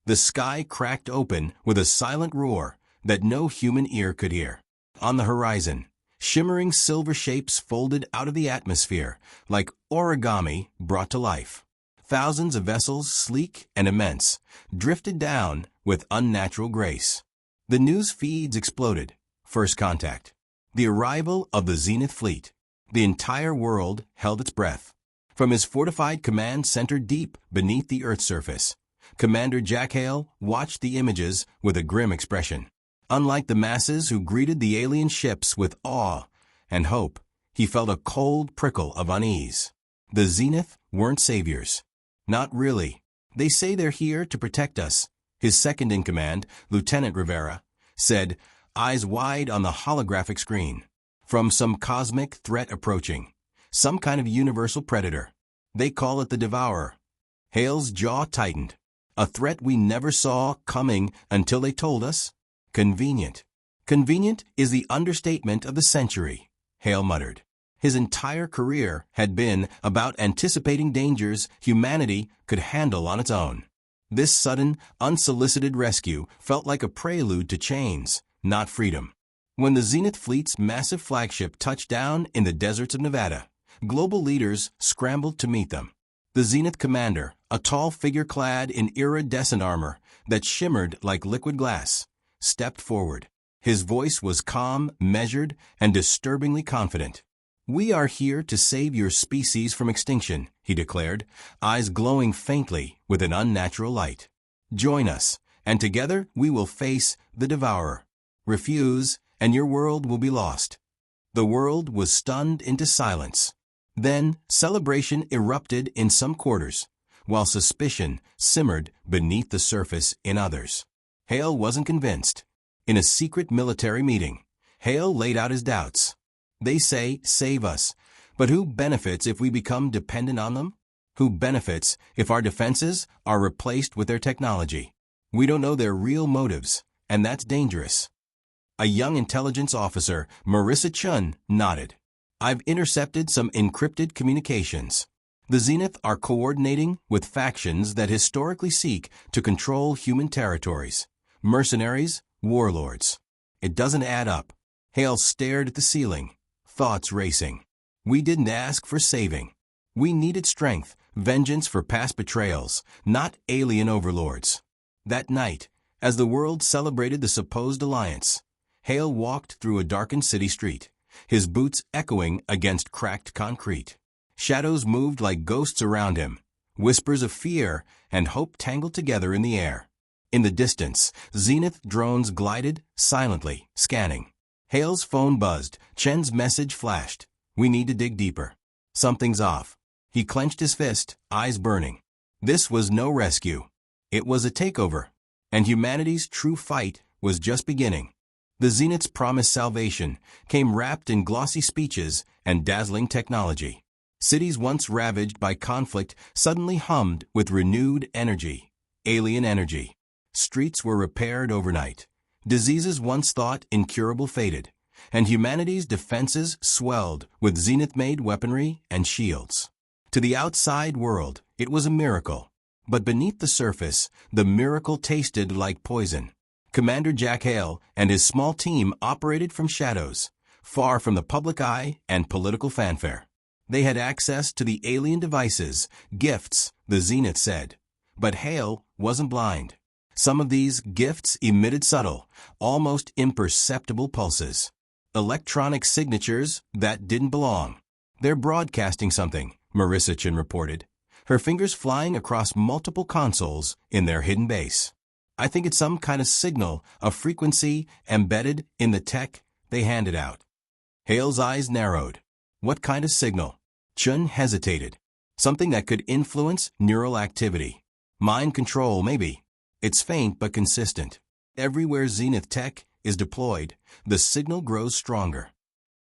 The sky cracked open with a silent roar that no human ear could hear. On the horizon, shimmering silver shapes folded out of the atmosphere like origami brought to life. Thousands of vessels, sleek and immense, drifted down with unnatural grace. The news feeds exploded. First contact. The arrival of the Zenith fleet. The entire world held its breath. From his fortified command center deep beneath the Earth's surface, Commander Jack Hale watched the images with a grim expression. Unlike the masses who greeted the alien ships with awe and hope, he felt a cold prickle of unease. The Zenith weren't saviors. Not really. They say they're here to protect us, his second-in-command, Lieutenant Rivera, said, eyes wide on the holographic screen. From some cosmic threat approaching. Some kind of universal predator. They call it the Devourer. Hale's jaw tightened. A threat we never saw coming until they told us? Convenient. Convenient is the understatement of the century, Hale muttered. His entire career had been about anticipating dangers humanity could handle on its own. This sudden, unsolicited rescue felt like a prelude to chains, not freedom. When the Zenith fleet's massive flagship touched down in the deserts of Nevada, global leaders scrambled to meet them. The Zenith commander, a tall figure clad in iridescent armor that shimmered like liquid glass, stepped forward. His voice was calm, measured, and disturbingly confident. "We are here to save your species from extinction," he declared, eyes glowing faintly with an unnatural light. "Join us, and together we will face the Devourer. Refuse, and your world will be lost." The world was stunned into silence. Then celebration erupted in some quarters, while suspicion simmered beneath the surface in others. Hale wasn't convinced. In a secret military meeting, Hale laid out his doubts. They say, save us, but who benefits if we become dependent on them? Who benefits if our defenses are replaced with their technology? We don't know their real motives, and that's dangerous. A young intelligence officer, Marissa Chun, nodded. "I've intercepted some encrypted communications. The Zenith are coordinating with factions that historically seek to control human territories. Mercenaries, warlords. It doesn't add up." Hale stared at the ceiling, thoughts racing. We didn't ask for saving. We needed strength, vengeance for past betrayals, not alien overlords. That night, as the world celebrated the supposed alliance, Hale walked through a darkened city street, his boots echoing against cracked concrete. Shadows moved like ghosts around him, whispers of fear and hope tangled together in the air. In the distance, Zenith drones glided, silently, scanning. Hale's phone buzzed, Chen's message flashed. "We need to dig deeper. Something's off." He clenched his fist, eyes burning. This was no rescue. It was a takeover, and humanity's true fight was just beginning. The Zenith's promised salvation came wrapped in glossy speeches and dazzling technology. Cities once ravaged by conflict suddenly hummed with renewed energy, alien energy. Streets were repaired overnight. Diseases once thought incurable faded, and humanity's defenses swelled with Zenith-made weaponry and shields. To the outside world, it was a miracle. But beneath the surface, the miracle tasted like poison. Commander Jack Hale and his small team operated from shadows, far from the public eye and political fanfare. They had access to the alien devices, gifts, the Zenith said. But Hale wasn't blind. Some of these gifts emitted subtle, almost imperceptible pulses. Electronic signatures that didn't belong. "They're broadcasting something," Marissa Chin reported, her fingers flying across multiple consoles in their hidden base. "I think it's some kind of signal, a frequency embedded in the tech they handed out." Hale's eyes narrowed. What kind of signal? Chun hesitated. Something that could influence neural activity. Mind control, maybe. It's faint but consistent. Everywhere Zenith tech is deployed, the signal grows stronger.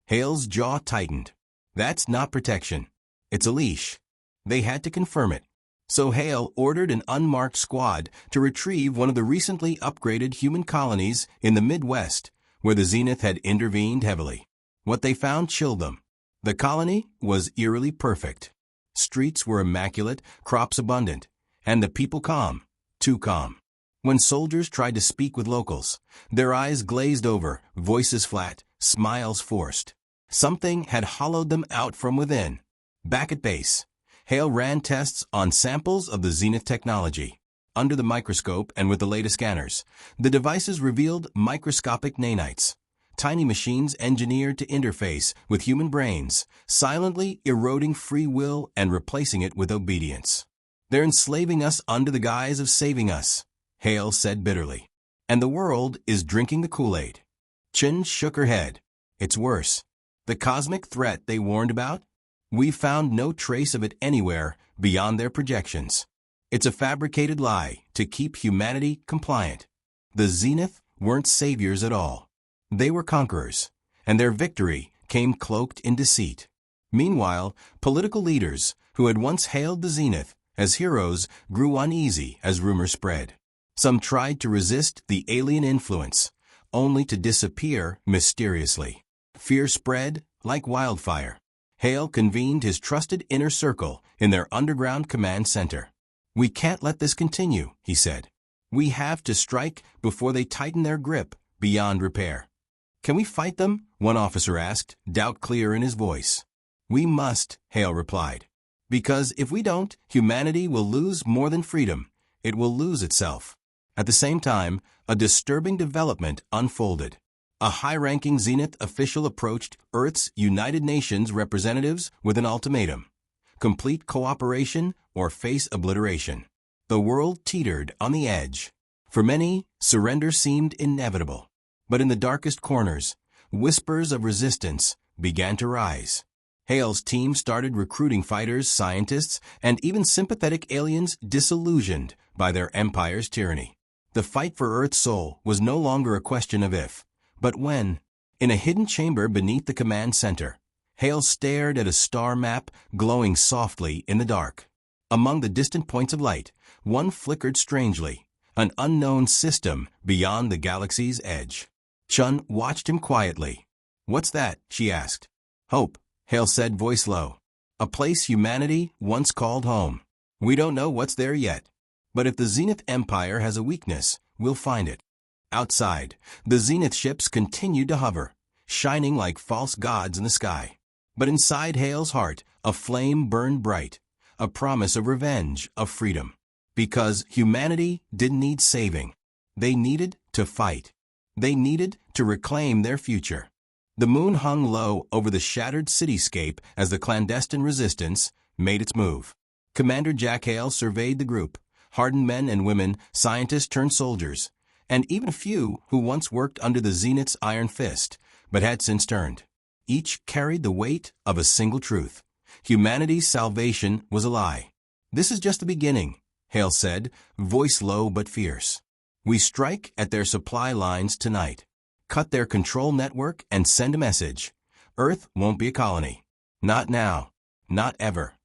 Hale's jaw tightened. That's not protection. It's a leash. They had to confirm it. So Hale ordered an unmarked squad to retrieve one of the recently upgraded human colonies in the Midwest, where the Zenith had intervened heavily. What they found chilled them. The colony was eerily perfect. Streets were immaculate, crops abundant, and the people calm, too calm. When soldiers tried to speak with locals, their eyes glazed over, voices flat, smiles forced. Something had hollowed them out from within. Back at base, Hale ran tests on samples of the Zenith technology. Under the microscope and with the latest scanners, the devices revealed microscopic nanites, tiny machines engineered to interface with human brains, silently eroding free will and replacing it with obedience. "They're enslaving us under the guise of saving us," Hale said bitterly. "And the world is drinking the Kool-Aid." Chin shook her head. "It's worse. The cosmic threat they warned about? We found no trace of it anywhere beyond their projections. It's a fabricated lie to keep humanity compliant. The Zenith weren't saviors at all. They were conquerors, and their victory came cloaked in deceit." Meanwhile, political leaders who had once hailed the Zenith as heroes grew uneasy as rumors spread. Some tried to resist the alien influence, only to disappear mysteriously. Fear spread like wildfire. Hale convened his trusted inner circle in their underground command center. "We can't let this continue," he said. "We have to strike before they tighten their grip beyond repair." "Can we fight them?" one officer asked, doubt clear in his voice. "We must," Hale replied. "Because if we don't, humanity will lose more than freedom. It will lose itself." At the same time, a disturbing development unfolded. A high-ranking Zenith official approached Earth's United Nations representatives with an ultimatum: complete cooperation or face obliteration. The world teetered on the edge. For many, surrender seemed inevitable. But in the darkest corners, whispers of resistance began to rise. Hale's team started recruiting fighters, scientists, and even sympathetic aliens disillusioned by their empire's tyranny. The fight for Earth's soul was no longer a question of if, but when. In a hidden chamber beneath the command center, Hale stared at a star map glowing softly in the dark. Among the distant points of light, one flickered strangely, an unknown system beyond the galaxy's edge. Chun watched him quietly. "What's that?" she asked. "Hope," Hale said, voice low. "A place humanity once called home. We don't know what's there yet. But if the Zenith Empire has a weakness, we'll find it." Outside, the Zenith ships continued to hover, shining like false gods in the sky. But inside Hale's heart, a flame burned bright, a promise of revenge, of freedom. Because humanity didn't need saving. They needed to fight. They needed to reclaim their future. The moon hung low over the shattered cityscape as the clandestine resistance made its move. Commander Jack Hale surveyed the group, hardened men and women, scientists turned soldiers, and even a few who once worked under the Zenith's iron fist, but had since turned. Each carried the weight of a single truth: humanity's salvation was a lie. "This is just the beginning," Hale said, voice low but fierce. "We strike at their supply lines tonight, cut their control network, and send a message. Earth won't be a colony. Not now. Not ever."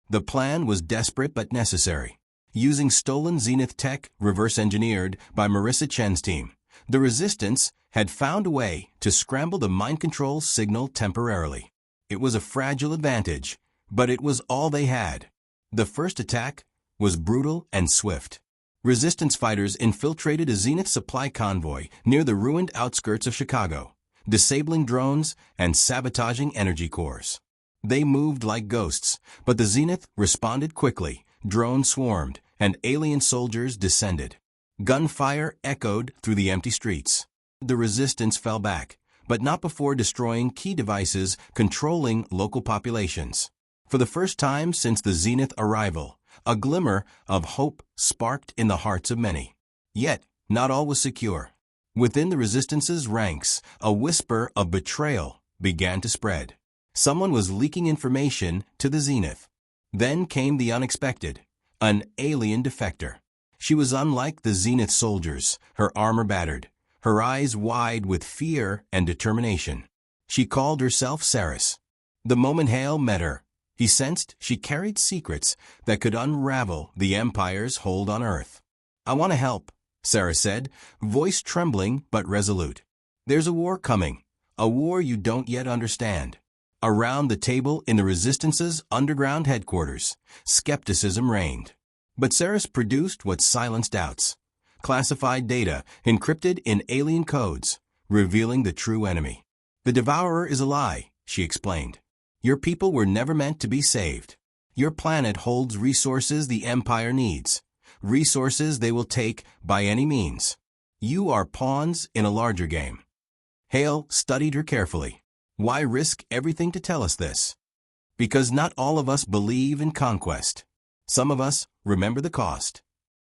The plan was desperate but necessary. Using stolen Zenith tech reverse-engineered by Marissa Chen's team, the Resistance had found a way to scramble the mind control signal temporarily. It was a fragile advantage, but it was all they had. The first attack was brutal and swift. Resistance fighters infiltrated a Zenith supply convoy near the ruined outskirts of Chicago, disabling drones and sabotaging energy cores. They moved like ghosts, but the Zenith responded quickly. Drones swarmed, and alien soldiers descended. Gunfire echoed through the empty streets. The Resistance fell back, but not before destroying key devices controlling local populations. For the first time since the Zenith arrival, a glimmer of hope sparked in the hearts of many. Yet, not all was secure. Within the Resistance's ranks, a whisper of betrayal began to spread. Someone was leaking information to the Zenith. Then came the unexpected: an alien defector. She was unlike the Zenith soldiers, her armor battered, her eyes wide with fear and determination. She called herself Saris. The moment Hale met her, he sensed she carried secrets that could unravel the Empire's hold on Earth. "I want to help," Saris said, voice trembling but resolute. "There's a war coming, a war you don't yet understand." Around the table in the Resistance's underground headquarters, skepticism reigned. But Saris produced what silenced doubts: classified data encrypted in alien codes, revealing the true enemy. The Devourer is a lie, she explained. Your people were never meant to be saved. Your planet holds resources the Empire needs, resources they will take by any means. You are pawns in a larger game. Hale studied her carefully. Why risk everything to tell us this? Because not all of us believe in conquest. Some of us remember the cost.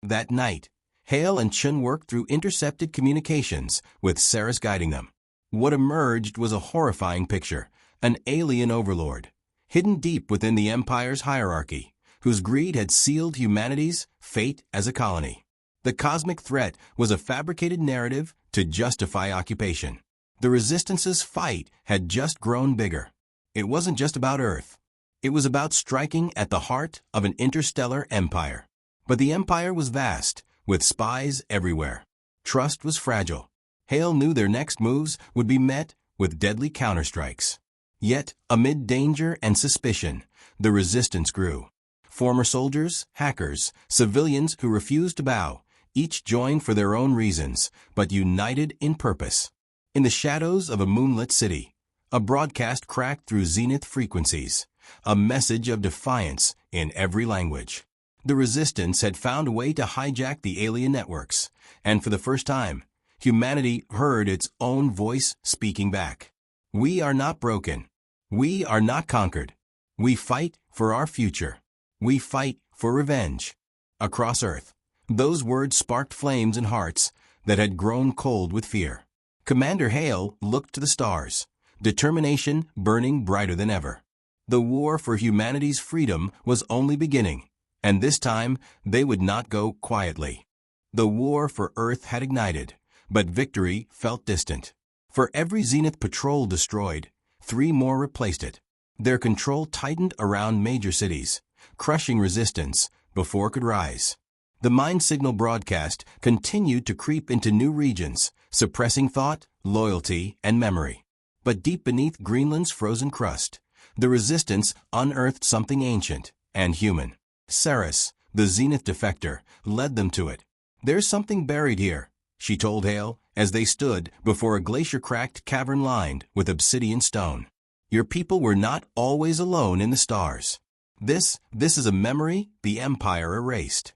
That night, Hale and Chun worked through intercepted communications, with Saris guiding them. What emerged was a horrifying picture, an alien overlord, hidden deep within the Empire's hierarchy, whose greed had sealed humanity's fate as a colony. The cosmic threat was a fabricated narrative to justify occupation. The Resistance's fight had just grown bigger. It wasn't just about Earth. It was about striking at the heart of an interstellar empire. But the empire was vast, with spies everywhere. Trust was fragile. Hale knew their next moves would be met with deadly counterstrikes. Yet, amid danger and suspicion, the resistance grew. Former soldiers, hackers, civilians who refused to bow, each joined for their own reasons, but united in purpose. In the shadows of a moonlit city, a broadcast cracked through zenith frequencies, a message of defiance in every language. The Resistance had found a way to hijack the alien networks, and for the first time, humanity heard its own voice speaking back. We are not broken. We are not conquered. We fight for our future. We fight for revenge. Across Earth, those words sparked flames in hearts that had grown cold with fear. Commander Hale looked to the stars, determination burning brighter than ever. The war for humanity's freedom was only beginning, and this time they would not go quietly. The war for Earth had ignited, but victory felt distant. For every Zenith patrol destroyed, 3 more replaced it. Their control tightened around major cities, crushing resistance before it could rise. The mind signal broadcast continued to creep into new regions, suppressing thought, loyalty, and memory. But deep beneath Greenland's frozen crust, the Resistance unearthed something ancient and human. Saris, the Zenith defector, led them to it. There's something buried here, she told Hale, as they stood before a glacier-cracked cavern lined with obsidian stone. Your people were not always alone in the stars. This is a memory the Empire erased.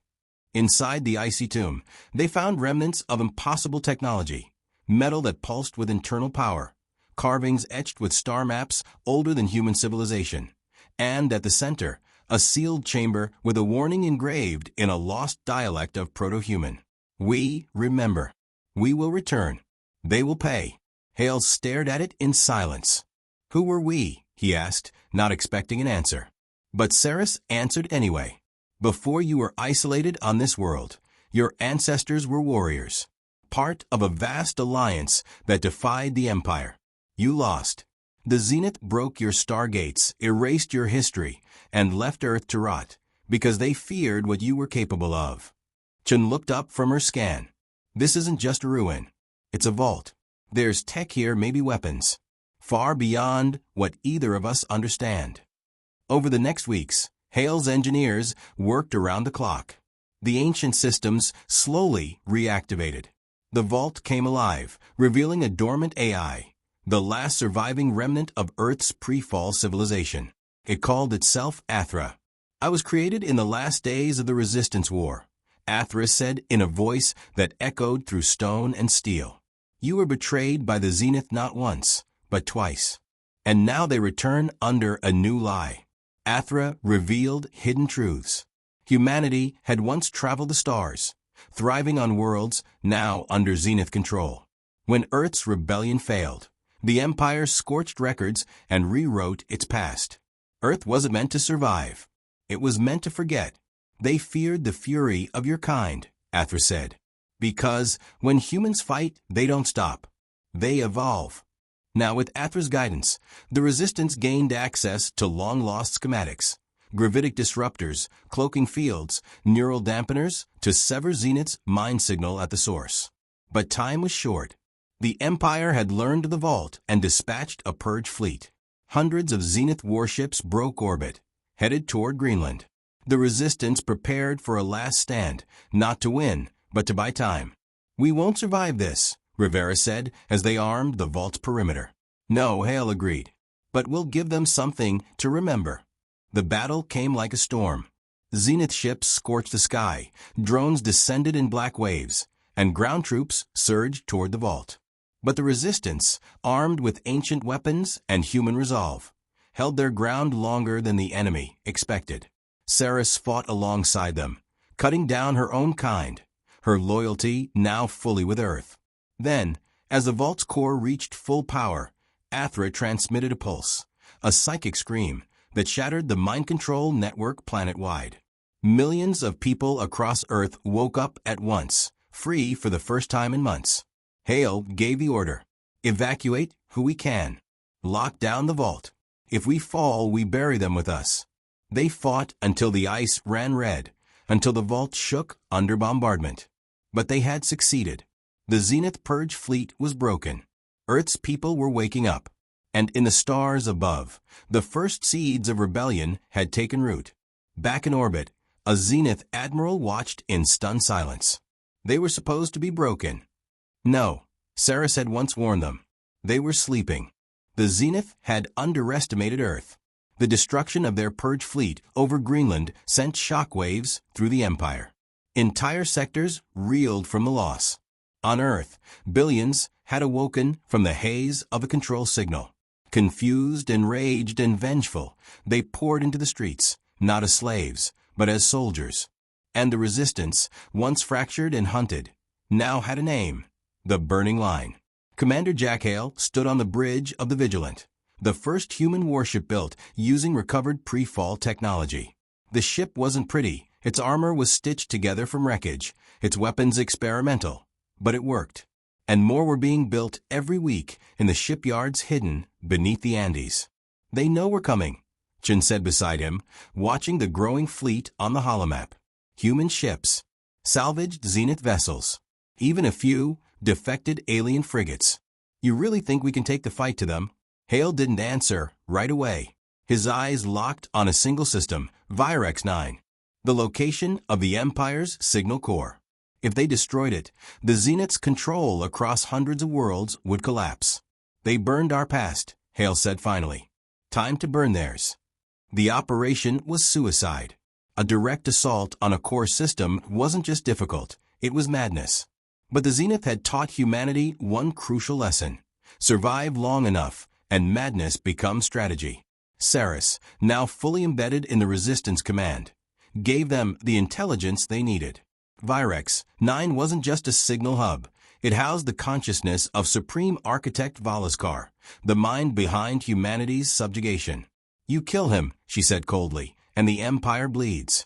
Inside the icy tomb, they found remnants of impossible technology, metal that pulsed with internal power, carvings etched with star maps older than human civilization, and at the center, a sealed chamber with a warning engraved in a lost dialect of proto-human. We remember. We will return. They will pay. Hale stared at it in silence. Who were we? He asked, not expecting an answer. But Saris answered anyway. Before you were isolated on this world, your ancestors were warriors, part of a vast alliance that defied the Empire. You lost. The Zenith broke your stargates, erased your history, and left Earth to rot, because they feared what you were capable of. Chun looked up from her scan. This isn't just a ruin. It's a vault. There's tech here, maybe weapons, far beyond what either of us understand. Over the next weeks, Hale's engineers worked around the clock. The ancient systems slowly reactivated. The vault came alive, revealing a dormant AI, the last surviving remnant of Earth's pre-fall civilization. It called itself Athra. I was created in the last days of the Resistance War, Athra said in a voice that echoed through stone and steel. You were betrayed by the Zenith not once, but twice. And now they return under a new lie. Athra revealed hidden truths. Humanity had once traveled the stars, thriving on worlds now under Zenith control. When Earth's rebellion failed, the Empire scorched records and rewrote its past. Earth wasn't meant to survive. It was meant to forget. They feared the fury of your kind, Athra said. Because when humans fight, they don't stop. They evolve. Now, with Athra's guidance, the Resistance gained access to long-lost schematics, gravitic disruptors, cloaking fields, neural dampeners, to sever Zenith's mind signal at the source. But time was short. The Empire had learned the vault and dispatched a purge fleet. Hundreds of Zenith warships broke orbit, headed toward Greenland. The Resistance prepared for a last stand, not to win, but to buy time. "We won't survive this," Rivera said as they armed the vault's perimeter. "No," Hale agreed, "but we'll give them something to remember." The battle came like a storm. Zenith ships scorched the sky, drones descended in black waves, and ground troops surged toward the vault. But the resistance, armed with ancient weapons and human resolve, held their ground longer than the enemy expected. Ceres fought alongside them, cutting down her own kind, her loyalty now fully with Earth. Then, as the vault's core reached full power, Athra transmitted a pulse, a psychic scream that shattered the mind control network planet-wide. Millions of people across Earth woke up at once, free for the first time in months. Hale gave the order: "Evacuate who we can. Lock down the vault. If we fall, we bury them with us." They fought until the ice ran red, until the vault shook under bombardment. But they had succeeded. The Zenith Purge fleet was broken. Earth's people were waking up. And in the stars above, the first seeds of rebellion had taken root. Back in orbit, a Zenith admiral watched in stunned silence. They were supposed to be broken. No, Ceres had once warned them. They were sleeping. The Zenith had underestimated Earth. The destruction of their Purge fleet over Greenland sent shockwaves through the Empire. Entire sectors reeled from the loss. On Earth, billions had awoken from the haze of a control signal. Confused, enraged, and vengeful, they poured into the streets, not as slaves, but as soldiers. And the resistance, once fractured and hunted, now had a name: the Burning Line. Commander Jack Hale stood on the bridge of the Vigilant, the first human warship built using recovered pre-fall technology. The ship wasn't pretty, its armor was stitched together from wreckage, its weapons experimental, but it worked. And more were being built every week in the shipyards hidden beneath the Andes. "They know we're coming," Chin said beside him, watching the growing fleet on the holomap. Human ships, salvaged Zenith vessels, even a few defected alien frigates. "You really think we can take the fight to them?" Hale didn't answer right away. His eyes locked on a single system, Virex 9, the location of the Empire's signal core. If they destroyed it, the Zenith's control across hundreds of worlds would collapse. "They burned our past," Hale said finally. "Time to burn theirs." The operation was suicide. A direct assault on a core system wasn't just difficult, it was madness. But the Zenith had taught humanity one crucial lesson: survive long enough, and madness becomes strategy. Ceres, now fully embedded in the Resistance Command, gave them the intelligence they needed. Virex 9 wasn't just a signal hub. It housed the consciousness of Supreme Architect Valaskar, the mind behind humanity's subjugation. "You kill him," she said coldly, "and the Empire bleeds."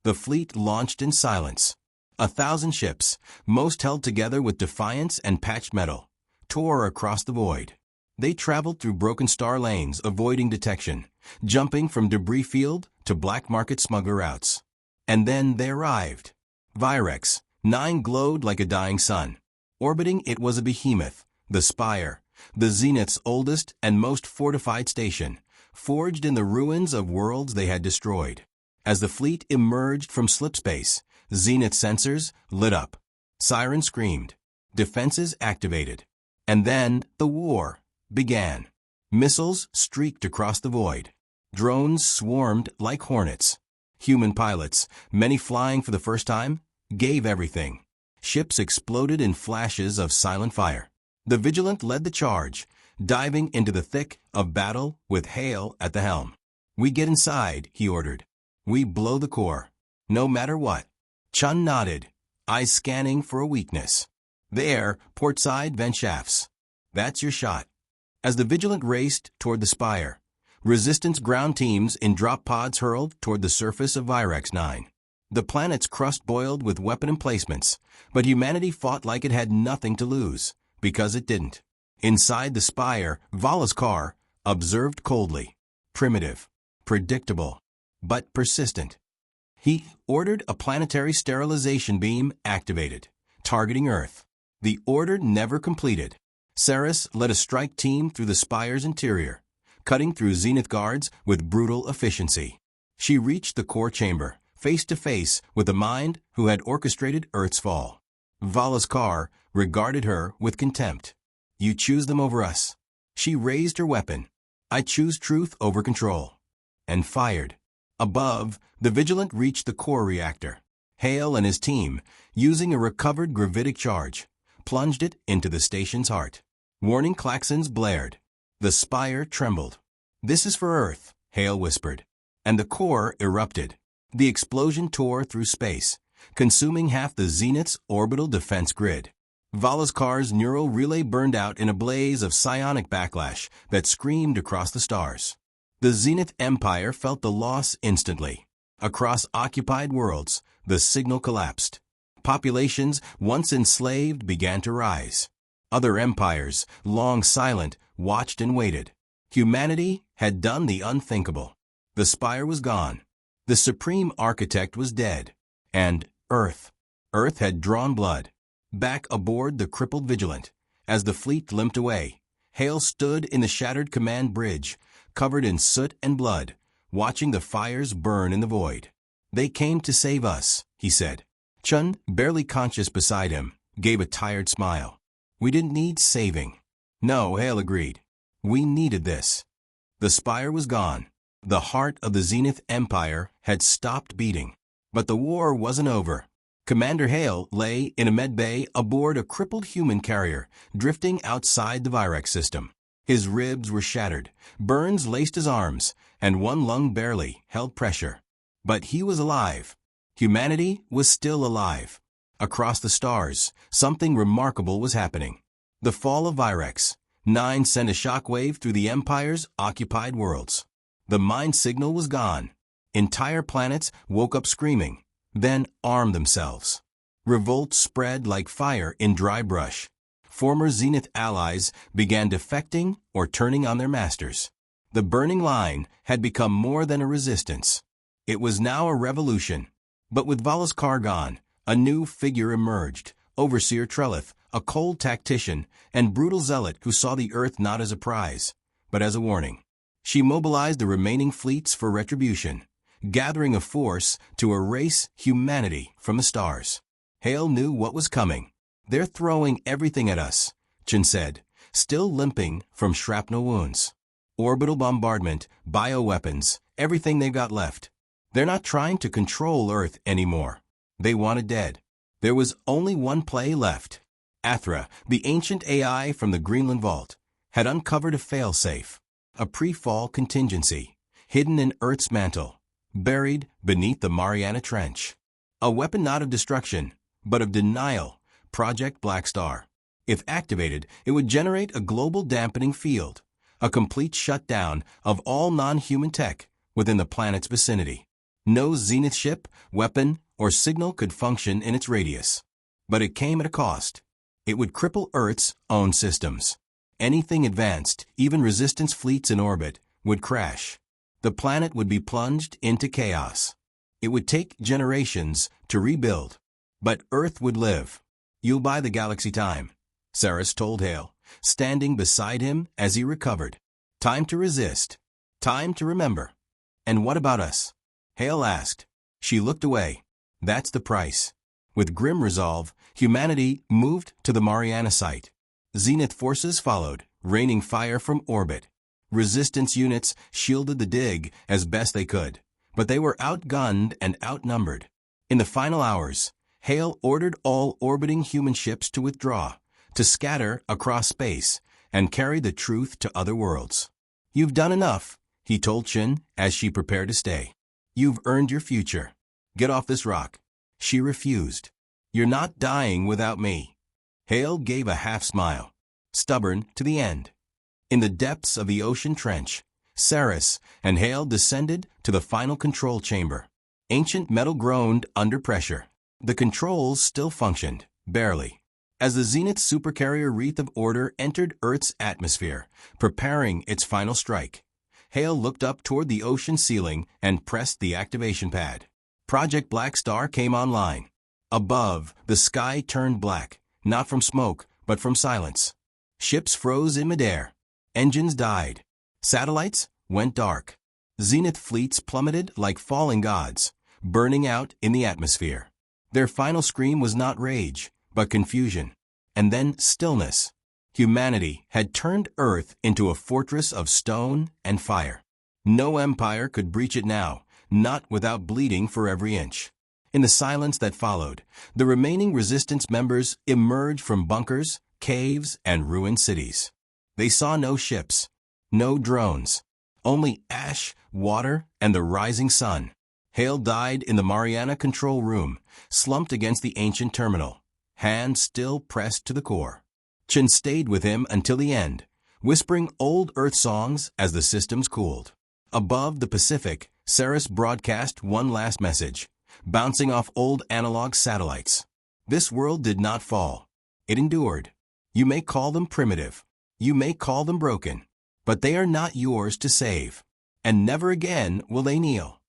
The fleet launched in silence. 1,000 ships, most held together with defiance and patched metal, tore across the void. They traveled through broken star lanes, avoiding detection, jumping from debris field to black market smuggler routes. And then they arrived. Virex 9 glowed like a dying sun. Orbiting it was a behemoth, the Spire, the Zenith's oldest and most fortified station, forged in the ruins of worlds they had destroyed. As the fleet emerged from slipspace, Zenith sensors lit up. Sirens screamed. Defenses activated. And then the war began. Missiles streaked across the void. Drones swarmed like hornets. Human pilots, many flying for the first time, gave everything. Ships exploded in flashes of silent fire. The Vigilant led the charge, diving into the thick of battle with Hale at the helm. "We get inside," he ordered. "We blow the core, no matter what." Chun nodded, eyes scanning for a weakness. "There, portside vent shafts. That's your shot." As the Vigilant raced toward the Spire, Resistance ground teams in drop pods hurled toward the surface of Virex 9. The planet's crust boiled with weapon emplacements, but humanity fought like it had nothing to lose, because it didn't. Inside the Spire, Valaskar observed coldly. Primitive, predictable, but persistent. He ordered a planetary sterilization beam activated, targeting Earth. The order never completed. Ceres led a strike team through the Spire's interior, cutting through Zenith guards with brutal efficiency. She reached the core chamber, face to face with the mind who had orchestrated Earth's fall. Vala's car regarded her with contempt. You choose them over us. She raised her weapon. I choose truth over control. And fired. Above, the Vigilant reached the core reactor. Hale and his team, using a recovered gravitic charge, plunged it into the station's heart. Warning klaxons blared. The spire trembled. This is for Earth, Hale whispered. And the core erupted. The explosion tore through space, consuming half the Zenith's orbital defense grid. Vala's car's neural relay burned out in a blaze of psionic backlash that screamed across the stars. The Zenith Empire felt the loss instantly. Across occupied worlds, the signal collapsed. Populations once enslaved began to rise. Other empires, long silent, watched and waited. Humanity had done the unthinkable. The spire was gone. The supreme architect was dead. And Earth had drawn blood. Back aboard the crippled Vigilant, as the fleet limped away, Hale stood in the shattered command bridge, covered in soot and blood, watching the fires burn in the void. They came to save us, he said. Chun, barely conscious beside him, gave a tired smile. We didn't need saving. No, Hale agreed. We needed this. The spire was gone. The heart of the Zenith Empire had stopped beating. But the war wasn't over. Commander Hale lay in a medbay aboard a crippled human carrier, drifting outside the Virex system. His ribs were shattered, burns laced his arms, and one lung barely held pressure. But he was alive. Humanity was still alive. Across the stars, something remarkable was happening. The fall of Virex. 9 sent a shockwave through the Empire's occupied worlds. The mind signal was gone. Entire planets woke up screaming, then armed themselves. Revolt spread like fire in dry brush. Former Zenith allies began defecting or turning on their masters. The burning line had become more than a resistance. It was now a revolution. But with Vala's car gone, a new figure emerged, Overseer Trelith, a cold tactician and brutal zealot who saw the Earth not as a prize, but as a warning. She mobilized the remaining fleets for retribution, gathering a force to erase humanity from the stars. Hale knew what was coming. They're throwing everything at us, Chen said, still limping from shrapnel wounds. Orbital bombardment, bioweapons, everything they've got left. They're not trying to control Earth anymore. They want it dead. There was only one play left. Athra, the ancient AI from the Greenland Vault, had uncovered a failsafe, a pre-fall contingency, hidden in Earth's mantle, buried beneath the Mariana Trench. A weapon not of destruction, but of denial, Project Black Star. If activated, it would generate a global dampening field, a complete shutdown of all non-human tech within the planet's vicinity. No Zenith ship, weapon, or signal could function in its radius. But it came at a cost. It would cripple Earth's own systems. Anything advanced, even resistance fleets in orbit, would crash. The planet would be plunged into chaos. It would take generations to rebuild. But Earth would live. You'll buy the galaxy time, Saris told Hale, standing beside him as he recovered. Time to resist. Time to remember. And what about us? Hale asked. She looked away. That's the price. With grim resolve, humanity moved to the Mariana site. Zenith forces followed, raining fire from orbit. Resistance units shielded the dig as best they could, but they were outgunned and outnumbered. In the final hours, Hale ordered all orbiting human ships to withdraw, to scatter across space, and carry the truth to other worlds. You've done enough, he told Chin as she prepared to stay. You've earned your future. Get off this rock. She refused. You're not dying without me. Hale gave a half-smile, stubborn to the end. In the depths of the ocean trench, Saris and Hale descended to the final control chamber. Ancient metal groaned under pressure. The controls still functioned, barely. As the Zenith supercarrier Wreath of Order entered Earth's atmosphere, preparing its final strike, Hale looked up toward the ocean ceiling and pressed the activation pad. Project Black Star came online. Above, the sky turned black, not from smoke, but from silence. Ships froze in midair. Engines died. Satellites went dark. Zenith fleets plummeted like falling gods, burning out in the atmosphere. Their final scream was not rage, but confusion, and then stillness. Humanity had turned Earth into a fortress of stone and fire. No empire could breach it now, not without bleeding for every inch. In the silence that followed, the remaining resistance members emerged from bunkers, caves, and ruined cities. They saw no ships, no drones, only ash, water, and the rising sun. Hale died in the Mariana control room, slumped against the ancient terminal, hands still pressed to the core. Chen stayed with him until the end, whispering old Earth songs as the systems cooled. Above the Pacific, Ceres broadcast one last message, bouncing off old analog satellites. This world did not fall. It endured. You may call them primitive. You may call them broken. But they are not yours to save. And never again will they kneel.